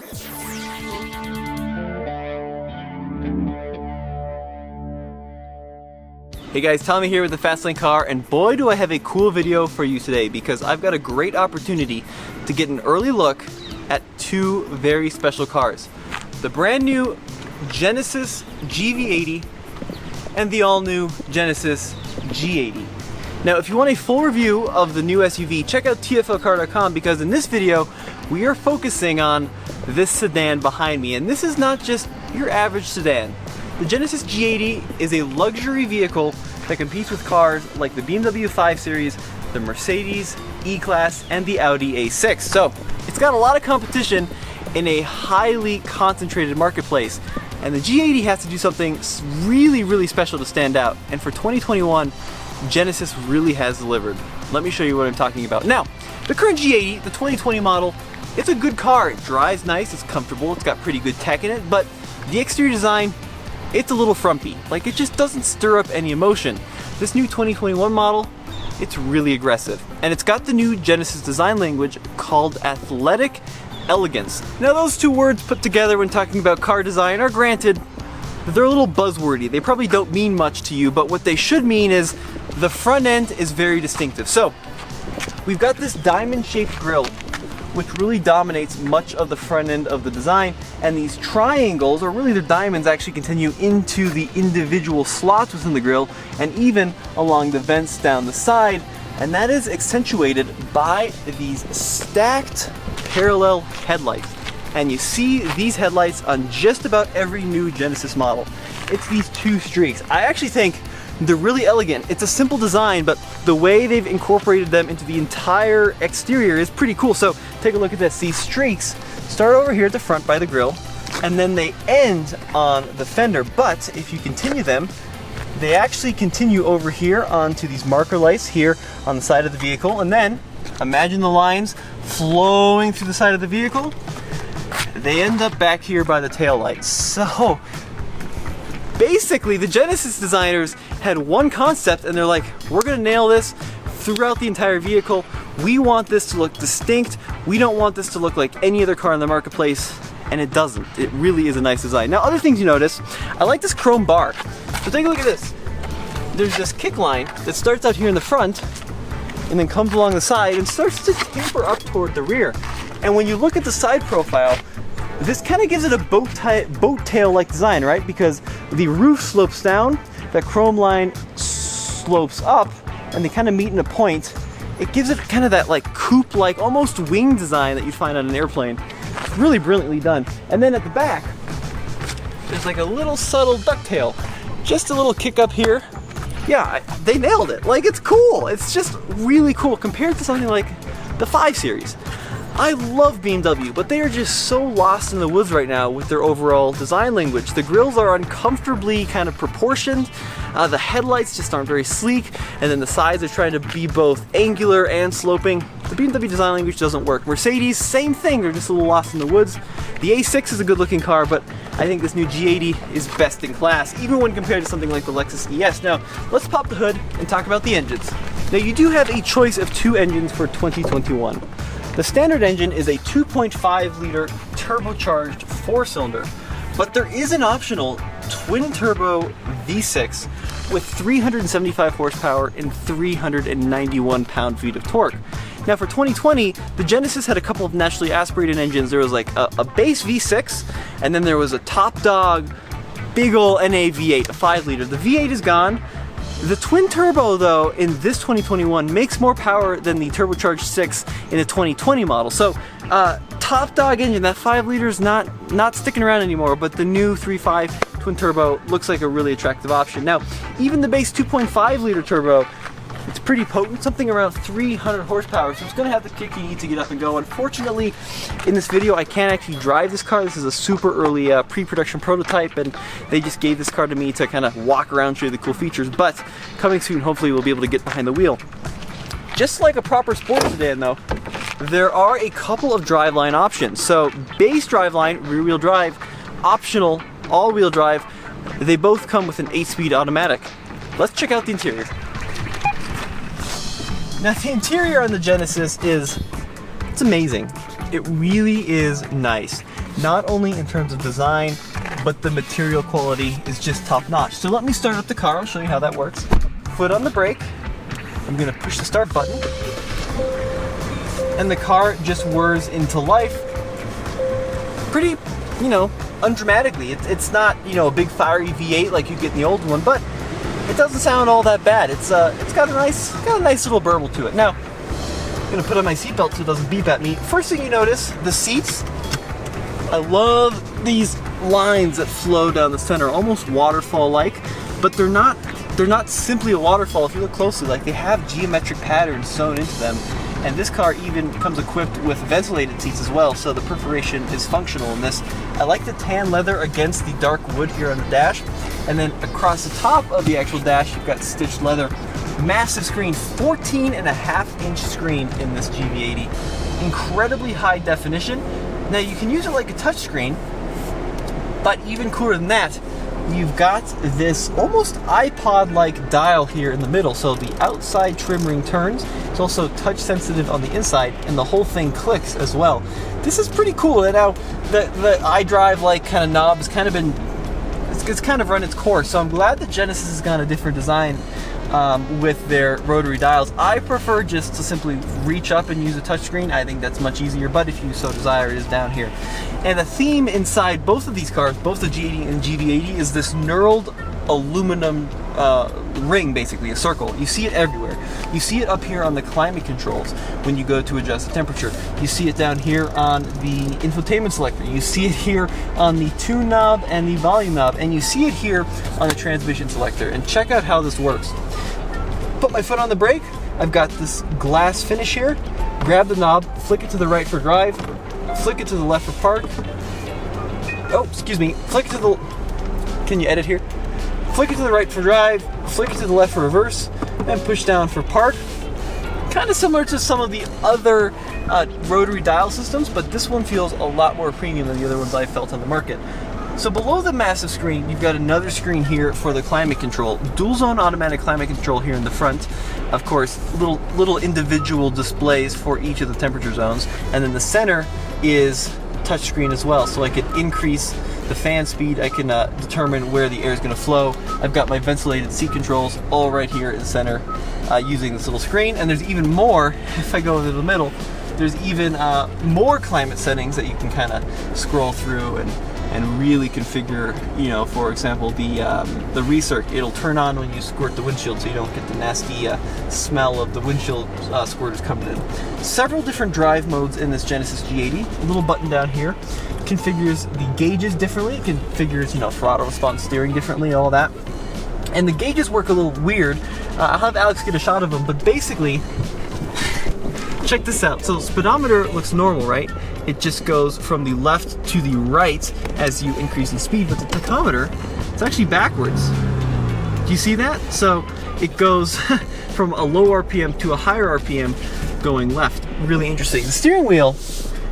Hey guys, Tommy here with the Fastlane car, and boy do I have a cool video for you today because I've got a great opportunity to get an early look at two very special cars. The brand new Genesis GV80 and the all new Genesis G80. Now if you want a full review of the new SUV, check out TFLcar.com because in this video we are focusing on this sedan behind me, and this is not just your average sedan. The Genesis G80 is a luxury vehicle that competes with cars like the BMW 5 Series, the Mercedes E-Class, and the Audi A6. So it's got a lot of competition in a highly concentrated marketplace. And the G80 has to do something really special to stand out. And for 2021, Genesis really has delivered. Let me show you what I'm talking about. Now, the current G80, the 2020 model, it's a good car. It drives nice, it's comfortable, it's got pretty good tech in it, but the exterior design, it's a little frumpy. Like, it just doesn't stir up any emotion. This new 2021 model, it's really aggressive. And it's got the new Genesis design language called athletic elegance. Now those two words put together when talking about car design are, granted, they're a little buzzwordy. They probably don't mean much to you, but what they should mean is the front end is very distinctive. So we've got this diamond-shaped grille, which really dominates much of the front end of the design, and these triangles, or really the diamonds, actually continue into the individual slots within the grille and even along the vents down the side, and that is accentuated by these stacked parallel headlights. And you see these headlights on just about every new Genesis model. It's these two streaks. I actually think they're really elegant. It's a simple design, but the way they've incorporated them into the entire exterior is pretty cool. So take a look at this. These streaks start over here at the front by the grille, and then they end on the fender. But if you continue them, they actually continue over here onto these marker lights here on the side of the vehicle. And then imagine the lines flowing through the side of the vehicle. They end up back here by the tail lights. So basically, the Genesis designers had one concept and they're like, we're gonna nail this throughout the entire vehicle. We want this to look distinct. We don't want this to look like any other car in the marketplace, and it doesn't. It really is a nice design. Now, other things you notice, I like this chrome bar. So take a look at this. There's this kick line that starts out here in the front and then comes along the side and starts to taper up toward the rear. And when you look at the side profile, this kind of gives it a boat tail-like design, right? Because the roof slopes down, that chrome line slopes up, and they kind of meet in a point. It gives it kind of that like coupe-like, almost wing design that you'd find on an airplane. It's really brilliantly done. And then at the back, there's like a little subtle ducktail. Just a little kick up here. Yeah, they nailed it. Like, it's cool. It's just really cool compared to something like the 5 Series. I love BMW, but they are just so lost in the woods right now with their overall design language. The grills are uncomfortably kind of proportioned, the headlights just aren't very sleek, and then the sides are trying to be both angular and sloping. The BMW design language doesn't work. Mercedes, same thing, they're just a little lost in the woods. The A6 is a good looking car, but I think this new G80 is best in class, even when compared to something like the Lexus ES. Now, let's pop the hood and talk about the engines. Now, you do have a choice of two engines for 2021. The standard engine is a 2.5 liter turbocharged 4-cylinder, but there is an optional twin turbo V6 with 375 horsepower and 391 pound-feet of torque. Now for 2020, the Genesis had a couple of naturally aspirated engines. There was like a base V6, and then there was a top dog, big ol' NA V8, a 5 liter. The V8 is gone. The twin turbo, though, in this 2021 makes more power than the turbocharged 6 in the 2020 model. So, top dog engine, that 5 liter is not sticking around anymore, but the new 3.5 twin turbo looks like a really attractive option. Now, even the base 2.5 liter turbo, it's pretty potent, something around 300 horsepower, so it's going to have the kick you need to get up and go. Unfortunately, in this video, I can't actually drive this car. This is a super early pre-production prototype, and they just gave this car to me to kind of walk around, show you the cool features, but coming soon, hopefully we'll be able to get behind the wheel. Just like a proper sports sedan, though, there are a couple of driveline options. So, base driveline, rear-wheel drive, optional, all-wheel drive, they both come with an 8-speed automatic. Let's check out the interior. Now the interior on the Genesis it's amazing. It really is nice. not only in terms of design, but the material quality is just top notch. So let me start up the car, I'll show you how that works. Foot on the brake, I'm gonna push the start button, and the car just whirs into life pretty, you know, undramatically. It's not, you know, a big fiery V8 like you get in the old one, but it doesn't sound all that bad. It's got a nice little burble to it. Now, I'm gonna put on my seatbelt so it doesn't beep at me. First thing you notice, the seats. I love these lines that flow down the center, almost waterfall-like, but they're not simply a waterfall. If you look closely, like, they have geometric patterns sewn into them. And this car even comes equipped with ventilated seats as well, so the perforation is functional in this. I like the tan leather against the dark wood here on the dash. And then across the top of the actual dash, you've got stitched leather. Massive screen, 14.5-inch screen in this GV80. Incredibly high definition. Now you can use it like a touchscreen, but even cooler than that, you've got this almost iPod-like dial here in the middle. So the outside trim ring turns. It's also touch sensitive on the inside, and the whole thing clicks as well. This is pretty cool. And now the iDrive like kind of knob has kind of been, it's kind of run its course. So I'm glad that Genesis has got a different design with their rotary dials. I prefer just to simply reach up and use a touchscreen. I think that's much easier, but if you so desire, it is down here. And the theme inside both of these cars, both the G80 and GV80, is this knurled aluminum ring, basically a circle. You see it everywhere. You see it up here on the climate controls when you go to adjust the temperature. You see it down here on the infotainment selector. You see it here on the tune knob and the volume knob, and you see it here on the transmission selector. And check out how this works. Put my foot on the brake. I've got this glass finish here. Grab the knob, flick it to the right for drive, flick it to the left for park. Oh, excuse me. Flick it to the... Can you edit here? Flick it to the right for drive, flick it to the left for reverse, and push down for park. Kind of similar to some of the other rotary dial systems, but this one feels a lot more premium than the other ones I felt on the market. So below the massive screen, you've got another screen here for the climate control. Dual zone automatic climate control here in the front. Of course, little individual displays for each of the temperature zones. And then the center is touchscreen as well, so I can increase the fan speed. I can determine where the air is going to flow. I've got my ventilated seat controls all right here in the center using this little screen. And there's even more, if I go into the middle, there's even more climate settings that you can kind of scroll through and really configure. You know, for example, the recirc, it'll turn on when you squirt the windshield so you don't get the nasty smell of the windshield squirters coming in. Several different drive modes in this Genesis G80. A little button down here configures the gauges differently. It configures, you know, throttle response, steering differently, all that. And the gauges work a little weird. I'll have Alex get a shot of them, but basically, check this out. So speedometer looks normal, right? It just goes from the left to the right as you increase in speed, but the tachometer, it's actually backwards. Do you see that? So it goes from a low RPM to a higher RPM going left. Really interesting. The steering wheel,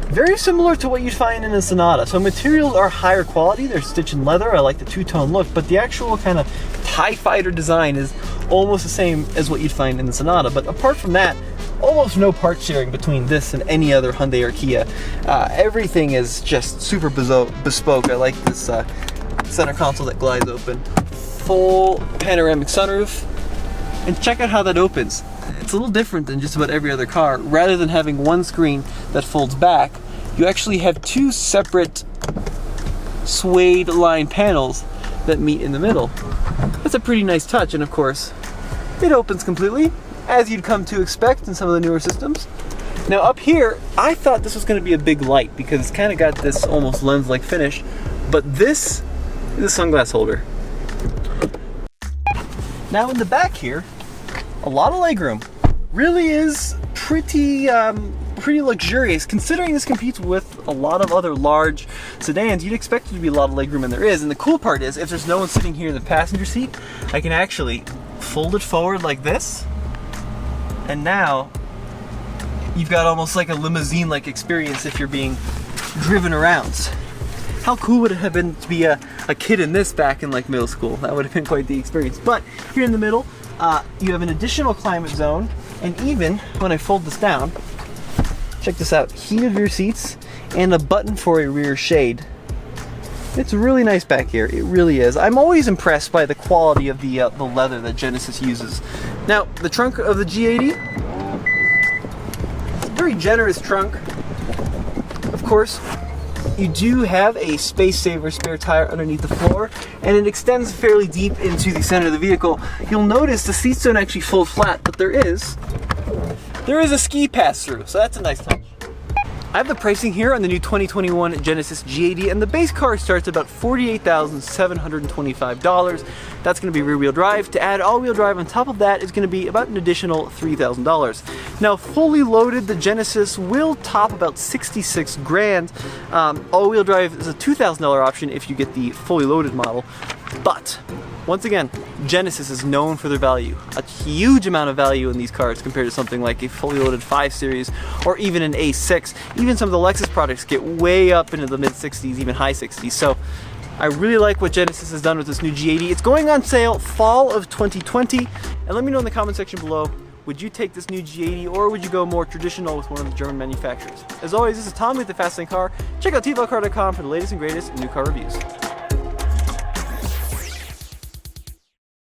very similar to what you'd find in a Sonata. So materials are higher quality. They're stitched in leather. I like the two-tone look, but the actual kind of TIE Fighter design is almost the same as what you'd find in the Sonata. But apart from that, almost no part sharing between this and any other Hyundai or Kia. Everything is just super bespoke. I like this center console that glides open. Full panoramic sunroof. And check out how that opens. It's a little different than just about every other car. Rather than having one screen that folds back, you actually have two separate suede line panels that meet in the middle. That's a pretty nice touch, and of course, it opens completely, as you'd come to expect in some of the newer systems. Now up here, I thought this was going to be a big light because it's kind of got this almost lens-like finish, but this is a sunglass holder. Now in the back here, a lot of legroom. Really is pretty luxurious. Considering this competes with a lot of other large sedans, you'd expect there to be a lot of legroom, and there is. And the cool part is, if there's no one sitting here in the passenger seat, I can actually fold it forward like this, and now you've got almost like a limousine-like experience if you're being driven around. How cool would it have been to be a kid in this back in like middle school? That would have been quite the experience. But here in the middle, you have an additional climate zone, and even when I fold this down, check this out, heated rear seats, and a button for a rear shade. It's really nice back here, it really is. I'm always impressed by the quality of the leather that Genesis uses. Now, the trunk of the G80, it's a very generous trunk. Of course, you do have a space saver spare tire underneath the floor, and it extends fairly deep into the center of the vehicle. You'll notice the seats don't actually fold flat, but there is a ski pass-through, so that's a nice touch. I have the pricing here on the new 2021 Genesis G80, and the base car starts at about $48,725. That's going to be rear-wheel drive. To add all-wheel drive on top of that is going to be about an additional $3,000. Now, fully loaded, the Genesis will top about 66 grand. All-wheel drive is a $2,000 option if you get the fully loaded model, but once again, Genesis is known for their value. A huge amount of value in these cars compared to something like a fully loaded 5 Series or even an A6. Even some of the Lexus products get way up into the mid-60s, even high 60s. So I really like what Genesis has done with this new G80. It's going on sale fall of 2020. And let me know in the comment section below, would you take this new G80 or would you go more traditional with one of the German manufacturers? As always, this is Tommy with the Fastlane Car. Check out TFLcar.com for the latest and greatest in new car reviews.